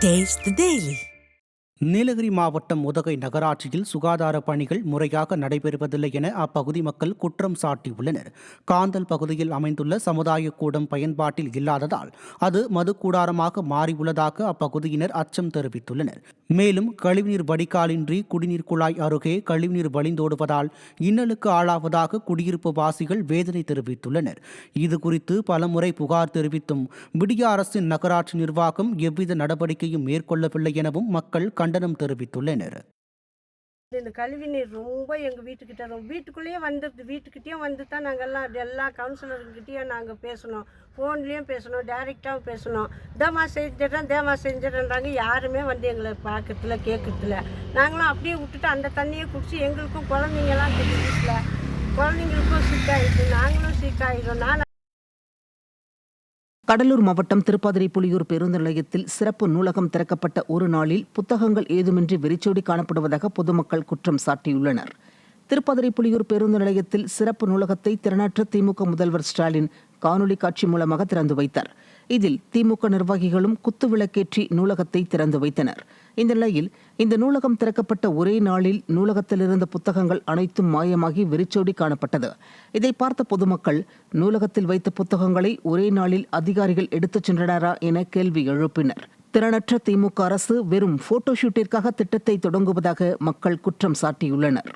Taste the Daily. Nilgiri மாவட்டம் உதகை நகராட்சியில் சுகாதார பணிகள் முறையாக நடைபெறுவதில்லை என அப்பகுதி மக்கள் குற்றம் சாட்டியுள்ளனர். காந்தல் பகுதியில் அமைந்துள்ள சமுதாய கூடம் பயன்பாட்டில் இல்லாததால் அது மதுக்கூடாரமாக மாறியுள்ளதாக அப்பகுதியினர் அச்சம் தெரிவித்துள்ளனர். மேலும் கழிவுநீர் வடிகாலின்றி குடிநீர் குழாய் அருகே கழிவுநீர் வழிந்தோடுவதால் இன்னலுக்கு ஆளாவதாக குடியிருப்பு வாசிகள் வேதனை தெரிவித்துள்ளனர். இதுகுறித்து பலமுறை புகார் தெரிவித்தும் விடிய அரசின் நகராட்சி நிர்வாகம் எவ்வித நடவடிக்கையும் மேற்கொள்ளவில்லை எனவும் மக்கள் கண்டனம் தெரிவித்துள்ளனர். இந்த கழிவு நீர் ரொம்ப எங்கள் வீட்டுக்குள்ளேயே வந்துடுது. வீட்டுக்கிட்டேயும் வந்து தான் நாங்கள்லாம் எல்லா கவுன்சிலர்கிட்டையும் நாங்கள் பேசணும், ஃபோன்லேயும் பேசணும், டைரெக்டாகவும் பேசணும். தேமா செஞ்சிடறேன்றாங்க. யாருமே வந்து எங்களை பார்க்கறதில்ல, கேட்கறதில்ல. நாங்களும் அப்படியே விட்டுட்டு அந்த தண்ணியை குடிச்சு எங்களுக்கும் குழந்தைங்கலாம் வீட்டில் குழந்தைங்களுக்கும் சிக்காயிடுது, நாங்களும் சிக்காயிடும். கடலூர் மாவட்டம் திருப்பாதிரை புலியூர் பேருந்து நிலையத்தில் சிறப்பு நூலகம் திறக்கப்பட்ட ஒரு நாளில் புத்தகங்கள் ஏதுமின்றி வெறிச்சோடி காணப்படுவதாக பொதுமக்கள் குற்றம் சாட்டியுள்ளனர். திருப்பாதிரை புலியூர் பேருந்து நிலையத்தில் சிறப்பு நூலகத்தை திறனற்ற திமுக முதல்வர் ஸ்டாலின் காணொலி காட்சி மூலமாக திறந்து வைத்தார். இதில் திமுக நிர்வாகிகளும் குத்துவிளக்கேற்றி நூலகத்தை திறந்து வைத்தனர். இந்த நிலையில் இந்த நூலகம் திறக்கப்பட்ட ஒரே நாளில் நூலகத்தில் இருந்த புத்தகங்கள் அனைத்தும் மாயமாகி வெறிச்சோடி காணப்பட்டது. இதை பார்த்த பொதுமக்கள் நூலகத்தில் வைத்த புத்தகங்களை ஒரே நாளில் அதிகாரிகள் எடுத்துச் சென்றனரா என கேள்வி எழுப்பினர். திறனற்ற திமுக அரசு வெறும் போட்டோ ஷூட்டிற்காக திட்டத்தை தொடங்குவதாக மக்கள் குற்றம் சாட்டியுள்ளனர்.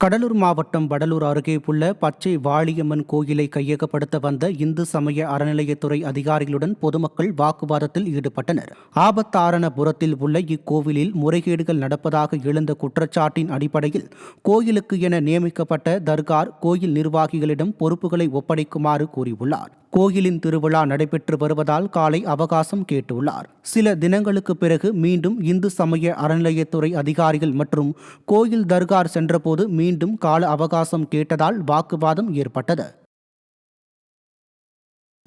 கடலூர் மாவட்டம் வடலூர் அருகே உள்ள பச்சை வாளியம்மன் கோயிலை கையகப்படுத்த வந்த இந்து சமய அறநிலையத்துறை அதிகாரிகளுடன் பொதுமக்கள் வாக்குவாதத்தில் ஈடுபட்டனர். ஆபத்தாரணபுரத்தில் உள்ள இக்கோவிலில் முறைகேடுகள் நடப்பதாக எழுந்த குற்றச்சாட்டின் அடிப்படையில் கோயிலுக்கு என நியமிக்கப்பட்ட தர்கார் கோயில் நிர்வாகிகளிடம் பொறுப்புகளை ஒப்படைக்குமாறு கூறியுள்ளார். கோயிலின் திருவிழா நடைபெற்று வருவதால் காலை அவகாசம் கேட்டுள்ளார். சில தினங்களுக்கு பிறகு மீண்டும் இந்து சமய அறநிலையத்துறை அதிகாரிகள் மற்றும் கோயில் தர்கார் சென்றபோது மீண்டும் கால அவகாசம் கேட்டதால் வாக்குவாதம் ஏற்பட்டது.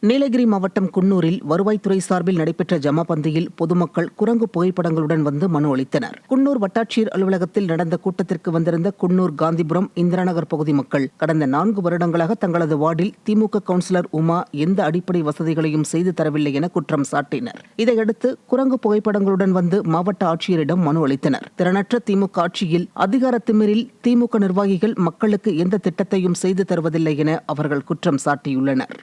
நீலகிரி மாவட்டம் குன்னூரில் வருவாய்த்துறை சார்பில் நடைபெற்ற ஜமாபந்தியில் பொதுமக்கள் குரங்கு புகைப்படங்களுடன் வந்து மனு அளித்தனர். குன்னூர் வட்டாட்சியர் அலுவலகத்தில் நடந்த கூட்டத்திற்கு வந்திருந்த குன்னூர், காந்திபுரம், இந்திராநகர் பகுதி மக்கள் கடந்த 4 வருடங்களாக தங்களது வார்டில் திமுக கவுன்சிலர் உமா எந்த அடிப்படை வசதிகளையும் செய்து தரவில்லை என குற்றம் சாட்டினர். இதையடுத்து குரங்கு புகைப்படங்களுடன் வந்து மாவட்ட ஆட்சியரிடம் மனு அளித்தனர். திறனற்ற திமுக ஆட்சியில் அதிகார திமிரில் திமுக நிர்வாகிகள் மக்களுக்கு எந்த திட்டத்தையும் செய்து தருவதில்லை என அவர்கள் குற்றம் சாட்டியுள்ளனர்.